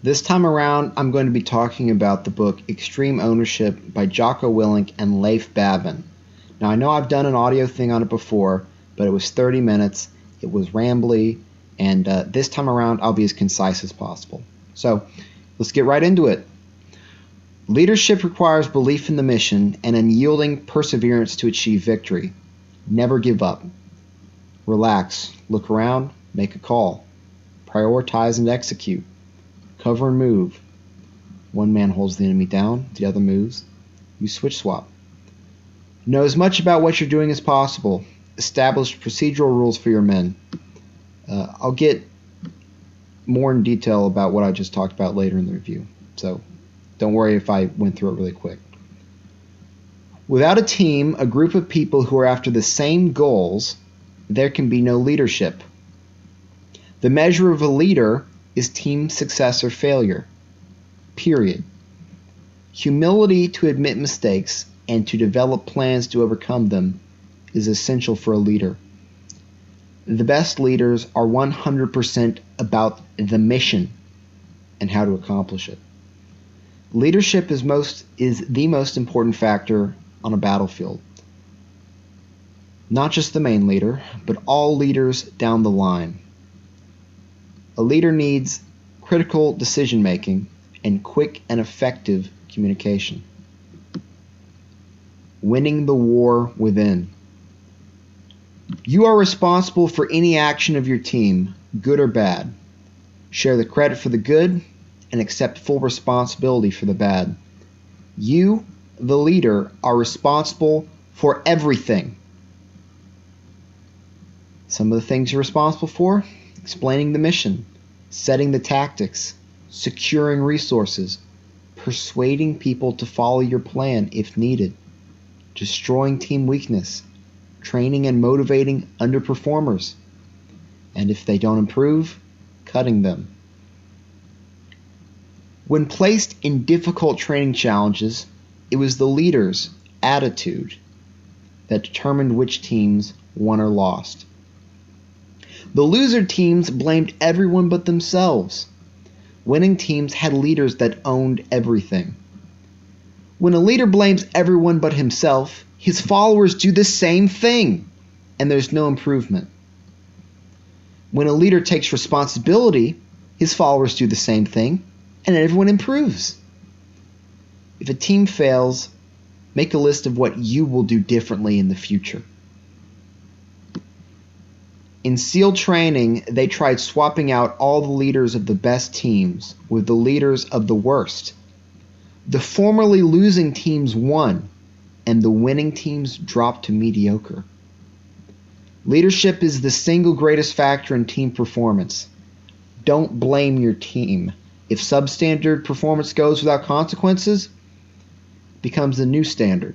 This time around, I'm going to be talking about the book Extreme Ownership by Jocko Willink and Leif Babin. Now, I know I've done an audio thing on it before, but it was 30 minutes, it was rambly, and this time around, I'll be as concise as possible. So, let's get right into it. Leadership requires belief in the mission and unyielding perseverance to achieve victory. Never give up. Relax, look around, make a call. Prioritize and execute. Cover and move. One man holds the enemy down, the other moves. You switch swap. Know as much about what you're doing as possible. Establish procedural rules for your men. I'll get more in detail about what I just talked about later in the review, so don't worry if I went through it really quick. Without a team, a group of people who are after the same goals, there can be no leadership. The measure of a leader is team success or failure. Period. Humility to admit mistakes and to develop plans to overcome them is essential for a leader. The best leaders are 100% about the mission and how to accomplish it. Leadership is the most important factor on a battlefield. Not just the main leader, but all leaders down the line. A leader needs critical decision-making and quick and effective communication. Winning the war within. You are responsible for any action of your team, good or bad. Share the credit for the good and accept full responsibility for the bad. You, the leader, are responsible for everything. Some of the things you're responsible for: explaining the mission, setting the tactics, securing resources, persuading people to follow your plan if needed, destroying team weakness, training and motivating underperformers, and if they don't improve, cutting them. When placed in difficult training challenges, it was the leader's attitude that determined which teams won or lost. The loser teams blamed everyone but themselves. Winning teams had leaders that owned everything. When a leader blames everyone but himself, his followers do the same thing, and there's no improvement. When a leader takes responsibility, his followers do the same thing, and everyone improves. If a team fails, make a list of what you will do differently in the future. In SEAL training, they tried swapping out all the leaders of the best teams with the leaders of the worst. The formerly losing teams won, and the winning teams dropped to mediocre. Leadership is the single greatest factor in team performance. Don't blame your team. If substandard performance goes without consequences, it becomes the new standard.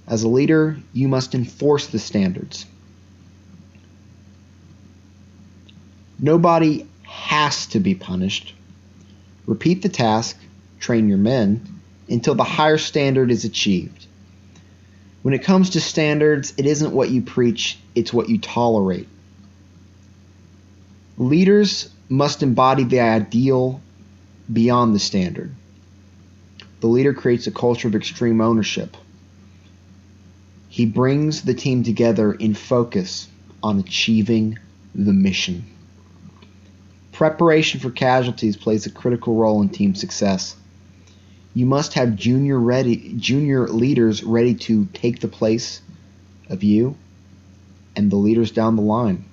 As a leader, you must enforce the standards. Nobody has to be punished. Repeat the task, train your men, until the higher standard is achieved. When it comes to standards, it isn't what you preach, it's what you tolerate. Leaders must embody the ideal beyond the standard. The leader creates a culture of extreme ownership. He brings the team together in focus on achieving the mission. Preparation for casualties plays a critical role in team success. You must have junior leaders ready to take the place of you and the leaders down the line.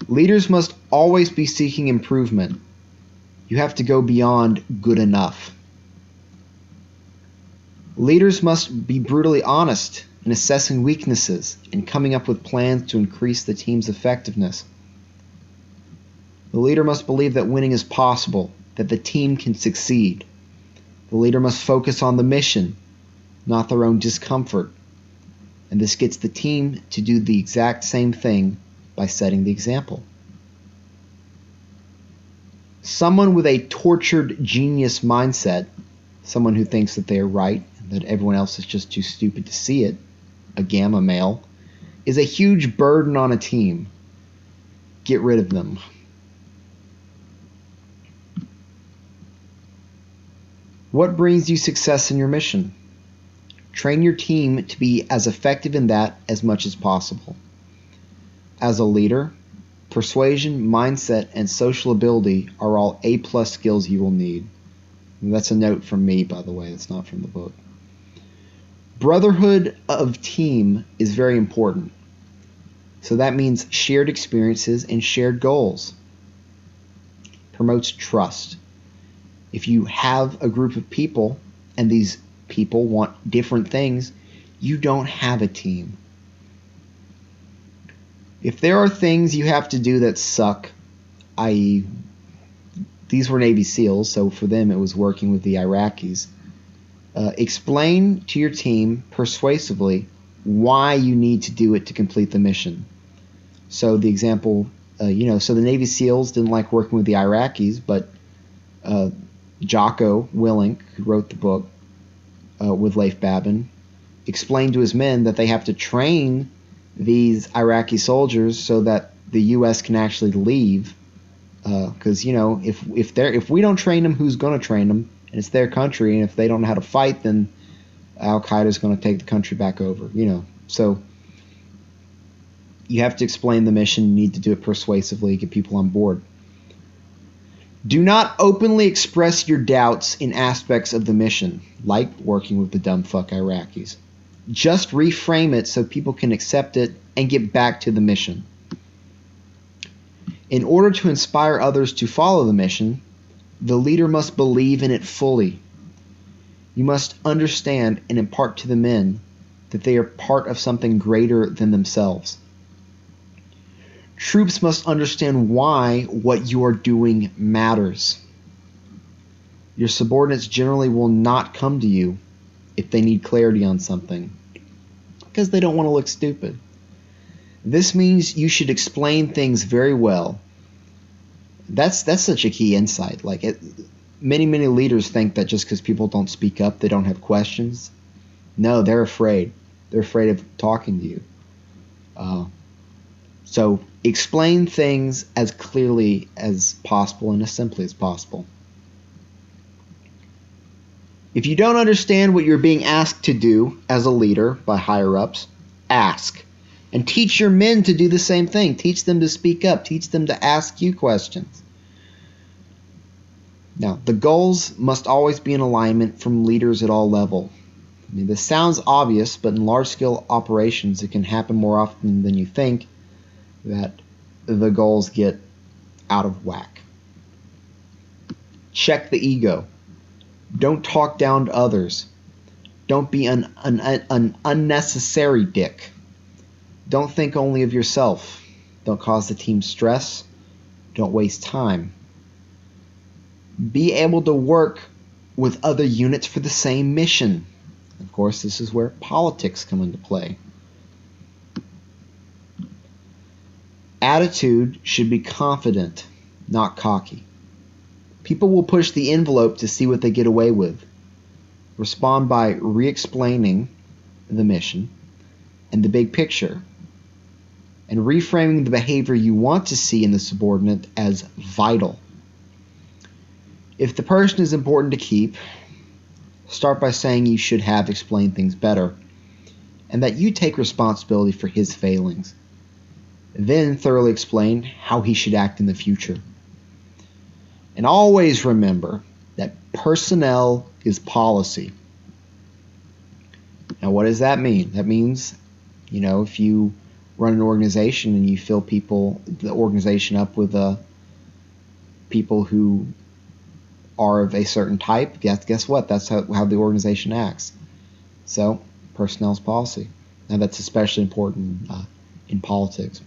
Leaders must always be seeking improvement. You have to go beyond good enough. Leaders must be brutally honest in assessing weaknesses and coming up with plans to increase the team's effectiveness. The leader must believe that winning is possible, that the team can succeed. The leader must focus on the mission, not their own discomfort. And this gets the team to do the exact same thing by setting the example. Someone with a tortured genius mindset, someone who thinks that they are right and that everyone else is just too stupid to see it, a gamma male, is a huge burden on a team. Get rid of them. What brings you success in your mission? Train your team to be as effective in that as much as possible. As a leader, persuasion, mindset, and social ability are all A+ skills you will need. And that's a note from me, by the way. That's not from the book. Brotherhood of team is very important. So that means shared experiences and shared goals. Promotes trust. If you have a group of people and these people want different things, you don't have a team. If there are things you have to do that suck, i.e., these were Navy SEALs, so for them it was working with the Iraqis, explain to your team persuasively why you need to do it to complete the mission. So the example, so the Navy SEALs didn't like working with the Iraqis, but Jocko Willink, who wrote the book with Leif Babin, explained to his men that they have to train these Iraqi soldiers so that the U.S. can actually leave. Because if we don't train them, who's going to train them? And it's their country, and if they don't know how to fight, then Al Qaeda is going to take the country back over. So you have to explain the mission. You need to do it persuasively, get people on board. Do not openly express your doubts in aspects of the mission, like working with the dumb fuck Iraqis. Just reframe it so people can accept it and get back to the mission. In order to inspire others to follow the mission, the leader must believe in it fully. You must understand and impart to the men that they are part of something greater than themselves. Troops must understand why what you are doing matters. Your subordinates generally will not come to you if they need clarity on something, because they don't want to look stupid. This means you should explain things very well. That's such a key insight. Many leaders think that just because people don't speak up, they don't have questions. No, they're afraid. They're afraid of talking to you. So explain things as clearly as possible and as simply as possible. If you don't understand what you're being asked to do as a leader by higher-ups, ask. And teach your men to do the same thing. Teach them to speak up. Teach them to ask you questions. Now, the goals must always be in alignment from leaders at all levels. This sounds obvious, but in large-scale operations, it can happen more often than you think that the goals get out of whack. Check the ego. Don't talk down to others. Don't be an unnecessary dick. Don't think only of yourself. Don't cause the team stress. Don't waste time. Be able to work with other units for the same mission. Of course, this is where politics come into play. Attitude should be confident, not cocky. People will push the envelope to see what they get away with. Respond by re-explaining the mission and the big picture, and reframing the behavior you want to see in the subordinate as vital. If the person is important to keep, start by saying you should have explained things better, and that you take responsibility for his failings. Then thoroughly explain how he should act in the future. And always remember that personnel is policy. Now, what does that mean? That means, if you run an organization and you fill the organization up with people who are of a certain type, guess what? That's how the organization acts. So, personnel is policy. Now, that's especially important in politics.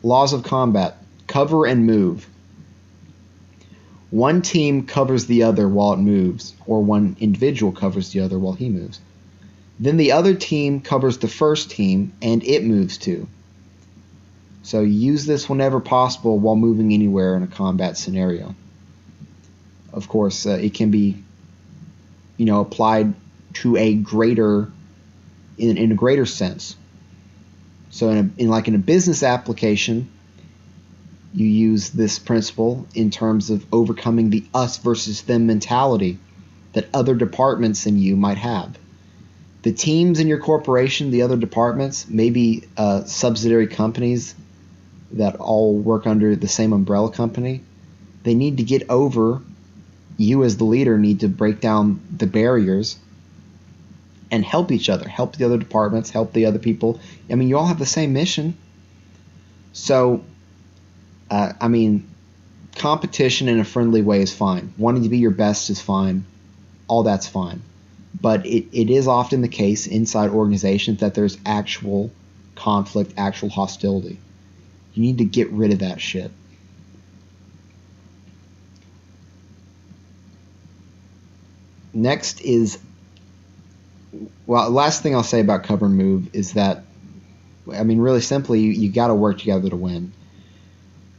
Laws of combat. Cover and move. One team covers the other while it moves, or one individual covers the other while he moves. Then the other team covers the first team, and it moves too. So use this whenever possible while moving anywhere in a combat scenario. Of course, it can be, applied to a greater, in a greater sense. So in a business application, You use this principle in terms of overcoming the us versus them mentality that other departments in you might have. The teams in your corporation, the other departments, maybe subsidiary companies that all work under the same umbrella company, they need to get over, you as the leader need to break down the barriers and help each other, help the other departments, help the other people. I mean, you all have the same mission. So, competition in a friendly way is fine. Wanting to be your best is fine. All that's fine. But it is often the case inside organizations that there's actual conflict, actual hostility. You need to get rid of that shit. Next is, well, the last thing I'll say about cover and move is that, really simply, you got to work together to win.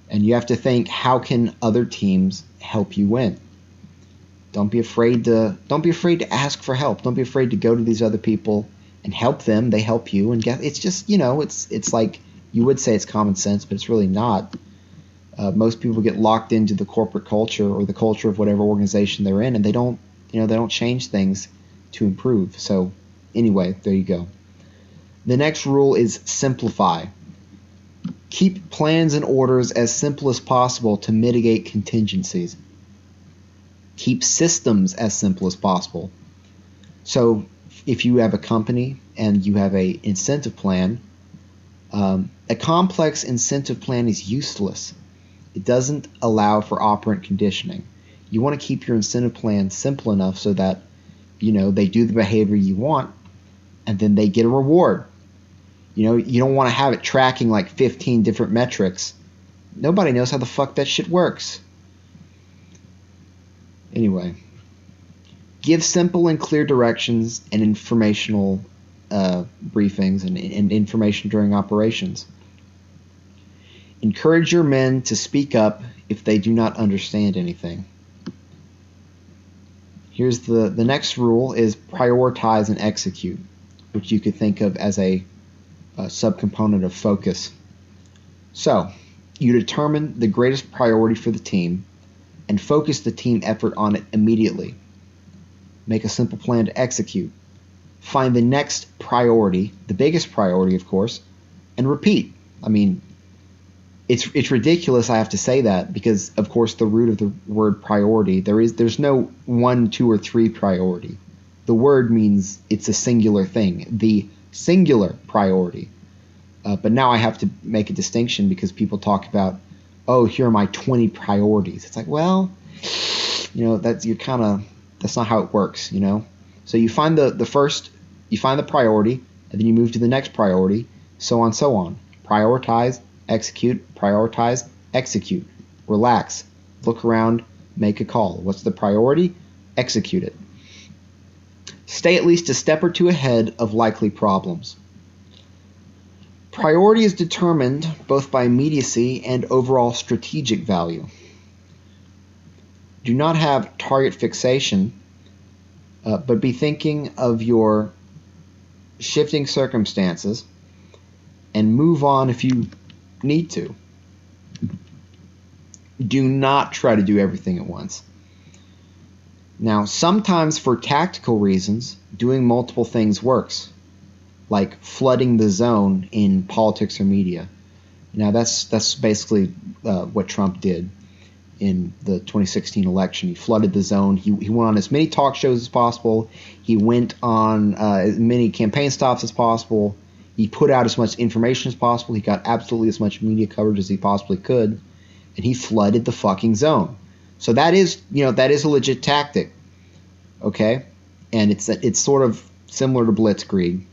And you have to think, how can other teams help you win? Don't be afraid to ask for help. Don't be afraid to go to these other people and help them. They help you, and it's just, it's like, you would say it's common sense, but it's really not. Most people get locked into the corporate culture or the culture of whatever organization they're in, and they don't change things to improve. So anyway, there you go. The next rule is simplify. Keep plans and orders as simple as possible to mitigate contingencies. Keep systems as simple as possible. So if you have a company and you have an incentive plan, a complex incentive plan is useless. It doesn't allow for operant conditioning. You want to keep your incentive plan simple enough so that, they do the behavior you want, and then they get a reward. You don't want to have it tracking like 15 different metrics. Nobody knows how the fuck that shit works. Anyway, give simple and clear directions and informational briefings and information during operations. Encourage your men to speak up if they do not understand anything. Here's the next rule is prioritize and execute, which you could think of as a subcomponent of focus. So, you determine the greatest priority for the team and focus the team effort on it immediately. Make a simple plan to execute. Find the next priority, the biggest priority, of course, and repeat. It's ridiculous I have to say that because, of course, the root of the word priority, there's no 1, 2, or 3 priority. The word means it's a singular thing, the singular priority. But now I have to make a distinction because people talk about, oh, here are my 20 priorities. It's like, well, that's not how it works, So you find you find the priority, and then you move to the next priority, so on. Prioritize, execute. Relax, look around, make a call. What's the priority? Execute it. Stay at least a step or two ahead of likely problems. Priority is determined both by immediacy and overall strategic value. Do not have target fixation, but be thinking of your shifting circumstances and move on if you need to. Do not try to do everything at once. Now, sometimes for tactical reasons, doing multiple things works, like flooding the zone in politics or media. Now, that's basically what Trump did in the 2016 election. He flooded the zone. He went on as many talk shows as possible. He went on as many campaign stops as possible. He put out as much information as possible. He got absolutely as much media coverage as he possibly could, and he flooded the fucking zone. So that is a legit tactic, okay? And it's sort of similar to blitzkrieg.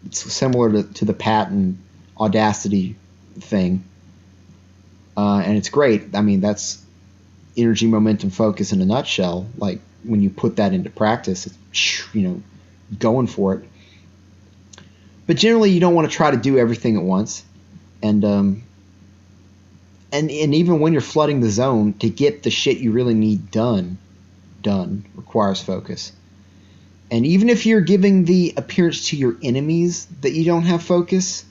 It's similar to the Patton Audacity thing, and it's great. That's energy, momentum, focus in a nutshell. Like when you put that into practice, it's going for it. But generally, you don't want to try to do everything at once, and even when you're flooding the zone, to get the shit you really need done requires focus. And even if you're giving the appearance to your enemies that you don't have focus,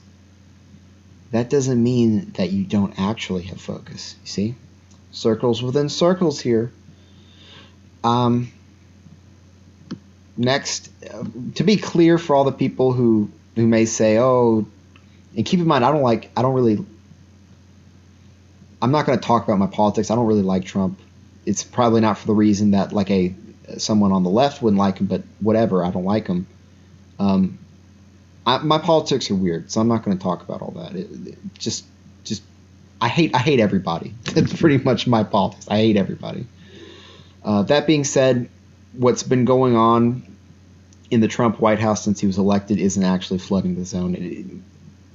that doesn't mean that you don't actually have focus. You see? Circles within circles here. Next, to be clear for all the people who may say, oh, and keep in mind, I'm not going to talk about my politics. I don't really like Trump. It's probably not for the reason that like someone on the left wouldn't like him, but whatever, I don't like him. My politics are weird, so I'm not going to talk about all that. I hate everybody. That's pretty much my politics. I hate everybody. That being said, what's been going on in the Trump White House since he was elected isn't actually flooding the zone.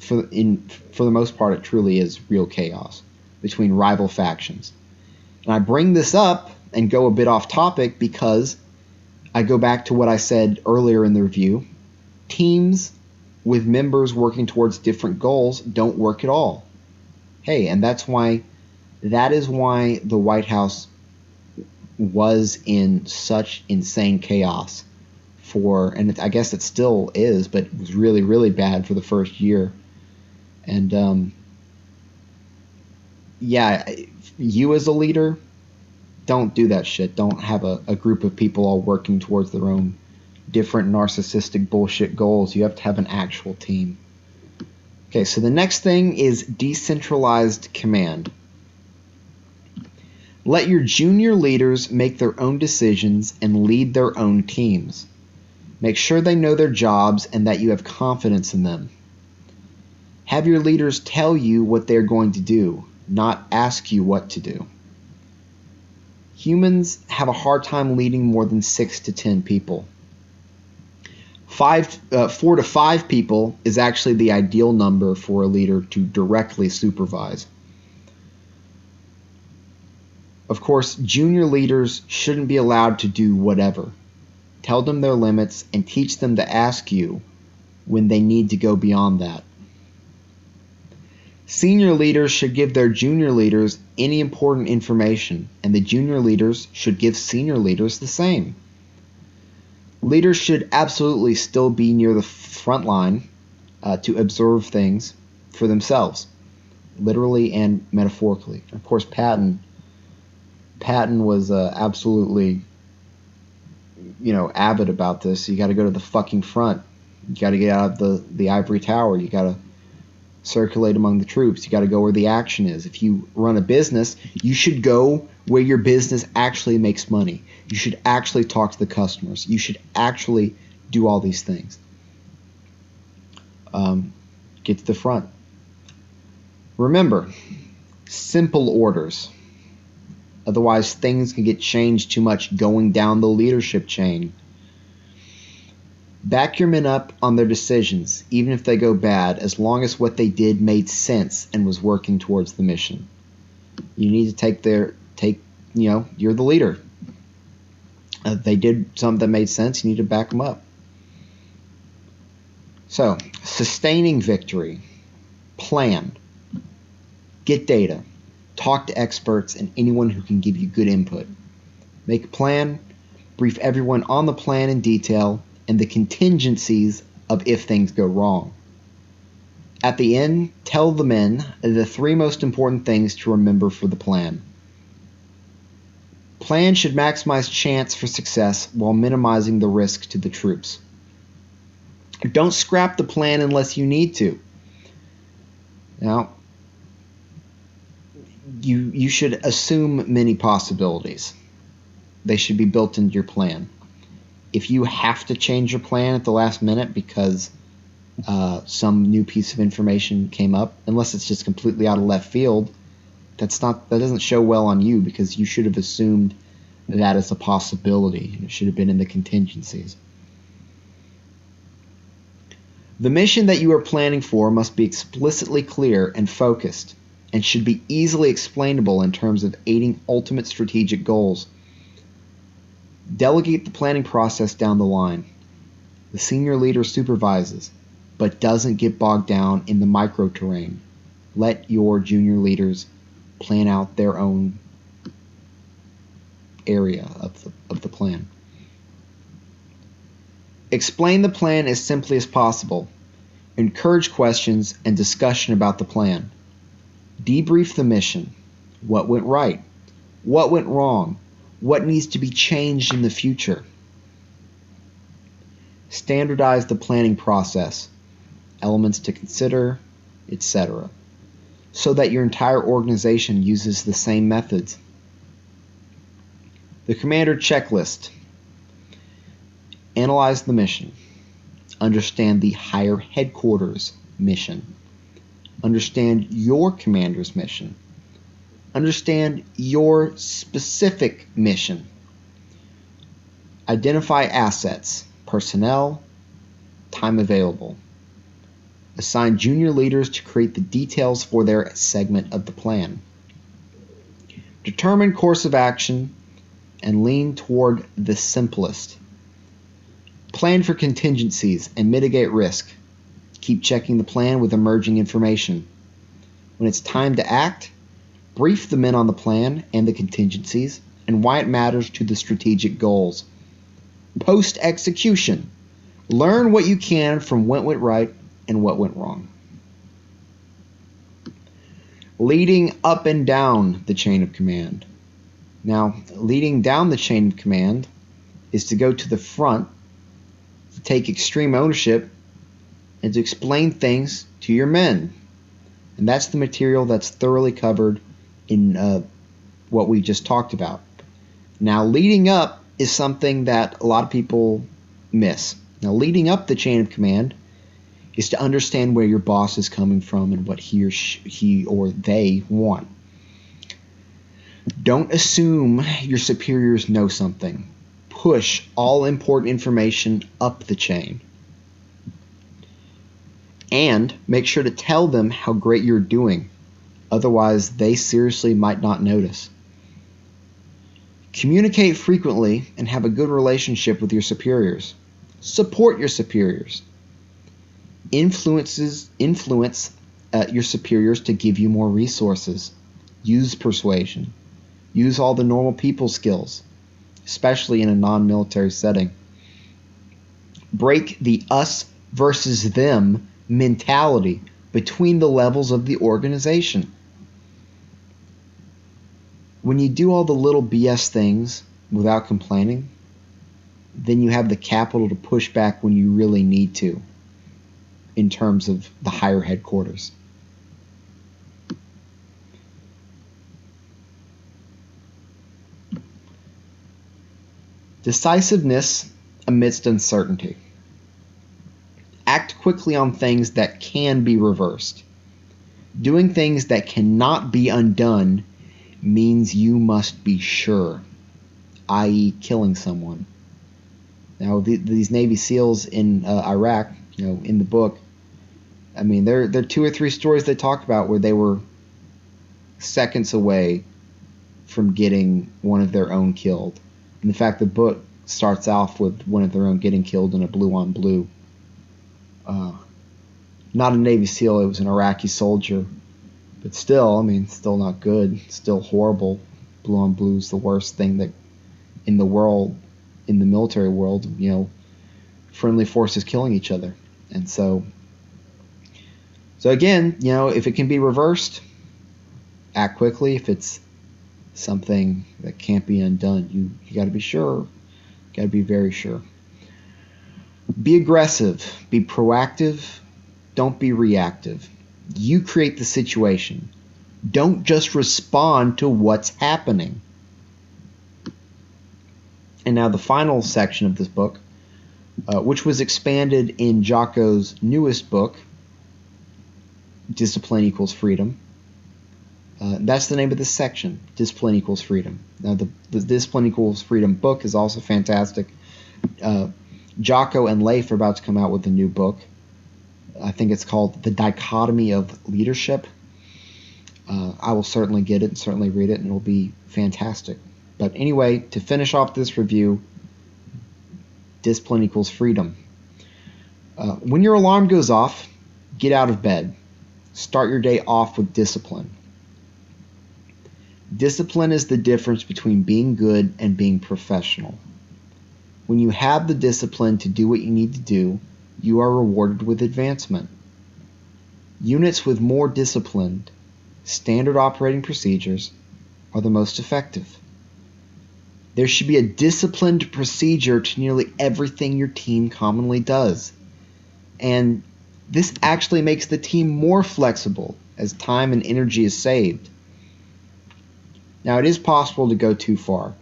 For the most part, it truly is real chaos between rival factions. And I bring this up and go a bit off topic because I go back to what I said earlier in the review. Teams with members working towards different goals don't work at all. Hey, and that is why the White House was in such insane chaos and I guess it still is, but it was really, really bad for the first year. And you as a leader, don't do that shit. Don't have a group of people all working towards their own different narcissistic bullshit goals. You have to have an actual team. Okay, so the next thing is decentralized command. Let your junior leaders make their own decisions and lead their own teams. Make sure they know their jobs and that you have confidence in them. Have your leaders tell you what they're going to do, not ask you what to do. Humans have a hard time leading more than 6 to 10 people. 4 to 5 people is actually the ideal number for a leader to directly supervise. Of course, junior leaders shouldn't be allowed to do whatever. Tell them their limits and teach them to ask you when they need to go beyond that. Senior leaders should give their junior leaders any important information, and the junior leaders should give senior leaders the same. Leaders should absolutely still be near the front line to observe things for themselves, literally and metaphorically. Of course, Patton was absolutely, avid about this. You got to go to the fucking front. You got to get out of the ivory tower. You got to circulate among the troops. You got to go where the action is. If you run a business, you should go where your business actually makes money. You should actually talk to the customers. You should actually do all these things. Get to the front. Remember, simple orders. Otherwise, things can get changed too much going down the leadership chain. Back your men up on their decisions, even if they go bad, as long as what they did made sense and was working towards the mission. You need to you're the leader. They did something that made sense, you need to back them up. So, sustaining victory. Plan. Get data. Talk to experts and anyone who can give you good input. Make a plan. Brief everyone on the plan in detail and the contingencies of if things go wrong. At the end, tell the men the 3 most important things to remember for the plan. Plan should maximize chance for success while minimizing the risk to the troops. Don't scrap the plan unless you need to. Now, you should assume many possibilities. They should be built into your plan. If you have to change your plan at the last minute because some new piece of information came up, unless it's just completely out of left field, that doesn't show well on you, because you should have assumed that as a possibility. It should have been in the contingencies. The mission that you are planning for must be explicitly clear and focused, and should be easily explainable in terms of aiding ultimate strategic goals. Delegate the planning process down the line. The senior leader supervises, but doesn't get bogged down in the micro terrain. Let your junior leaders plan out their own area of the plan. Explain the plan as simply as possible. Encourage questions and discussion about the plan. Debrief the mission. What went right? What went wrong? What needs to be changed in the future? Standardize the planning process, elements to consider, etc., so that your entire organization uses the same methods. The Commander Checklist. Analyze the mission. Understand the higher headquarters mission. Understand your commander's mission. Understand your specific mission. Identify assets, personnel, time available. Assign junior leaders to create the details for their segment of the plan. Determine course of action and lean toward the simplest. Plan for contingencies and mitigate risk. Keep checking the plan with emerging information. When it's time to act, brief the men on the plan and the contingencies and why it matters to the strategic goals. Post-execution. Learn what you can from what went right and what went wrong. Leading up and down the chain of command. Now, leading down the chain of command is to go to the front, to take extreme ownership, and to explain things to your men. And that's the material that's thoroughly covered in what we just talked about. Now, leading up is something that a lot of people miss. Now, leading up the chain of command is to understand where your boss is coming from and what he or they want. Don't assume your superiors know something. Push all important information up the chain. And make sure to tell them how great you're doing. Otherwise, they seriously might not notice. Communicate frequently and have a good relationship with your superiors. Support your superiors. Influence your superiors to give you more resources. Use persuasion. Use all the normal people skills, especially in a non-military setting. Break the us versus them mentality between the levels of the organization. When you do all the little BS things without complaining, then you have the capital to push back when you really need to in terms of the higher headquarters. Decisiveness amidst uncertainty. Act quickly on things that can be reversed. Doing things that cannot be undone means you must be sure, i.e. killing someone. Now, these Navy SEALs in Iraq, in the book, I mean, there are 2 or 3 stories they talk about where they were seconds away from getting one of their own killed. In fact, the book starts off with one of their own getting killed in a blue-on-blue. Not a Navy SEAL, it was an Iraqi soldier. But still, I mean, still not good. Still horrible. Blue-on-blue is the worst thing that in the world, in the military world, friendly forces killing each other. And so again, if it can be reversed, act quickly. If it's something that can't be undone, you got to be sure. Got to be very sure. Be aggressive. Be proactive. Don't be reactive. You create the situation. Don't just respond to what's happening. And now the final section of this book, which was expanded in Jocko's newest book, Discipline Equals Freedom. That's the name of this section, Discipline Equals Freedom. Now, the Discipline Equals Freedom book is also fantastic. Jocko and Leif are about to come out with a new book. I think it's called The Dichotomy of Leadership. I will certainly get it and certainly read it, and it'll be fantastic. But anyway, to finish off this review, Discipline Equals Freedom. When your alarm goes off, get out of bed. Start your day off with discipline. Discipline is the difference between being good and being professional. When you have the discipline to do what you need to do, you are rewarded with advancement. Units with more disciplined, standard operating procedures are the most effective. There should be a disciplined procedure to nearly everything your team commonly does. And this actually makes the team more flexible as time and energy is saved. Now, it is possible to go too far.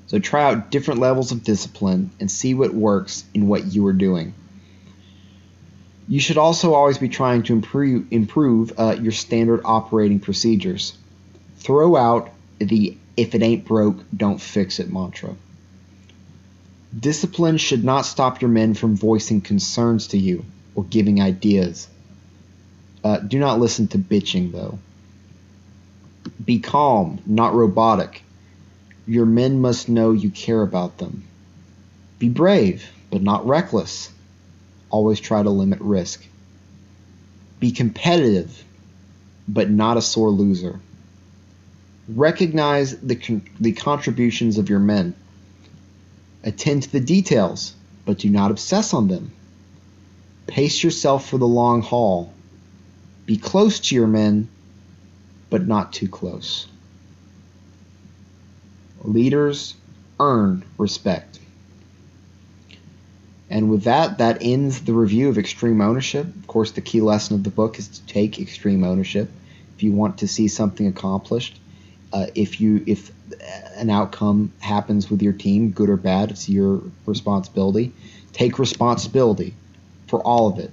So try out different levels of discipline and see what works in what you are doing. You should also always be trying to improve your standard operating procedures. Throw out the "if it ain't broke, don't fix it" mantra. Discipline should not stop your men from voicing concerns to you or giving ideas. Do not listen to bitching, though. Be calm, not robotic. Your men must know you care about them. Be brave, but not reckless. Always try to limit risk. Be competitive, but not a sore loser. Recognize the contributions of your men. Attend to the details, but do not obsess on them. Pace yourself for the long haul. Be close to your men, but not too close. Leaders earn respect. And with that ends the review of Extreme Ownership. Of course, the key lesson of the book is to take extreme ownership if you want to see something accomplished. If an outcome happens with your team, good or bad, it's your responsibility. Take responsibility for all of it.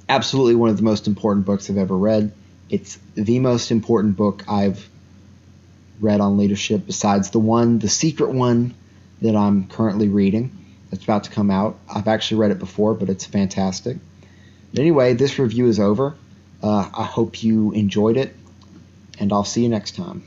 Absolutely one of the most important books I've ever read. It's the most important book I've read on leadership besides the secret one that I'm currently reading. That's about to come out. I've actually read it before, but it's fantastic. But anyway, this review is over. I hope you enjoyed it, and I'll see you next time.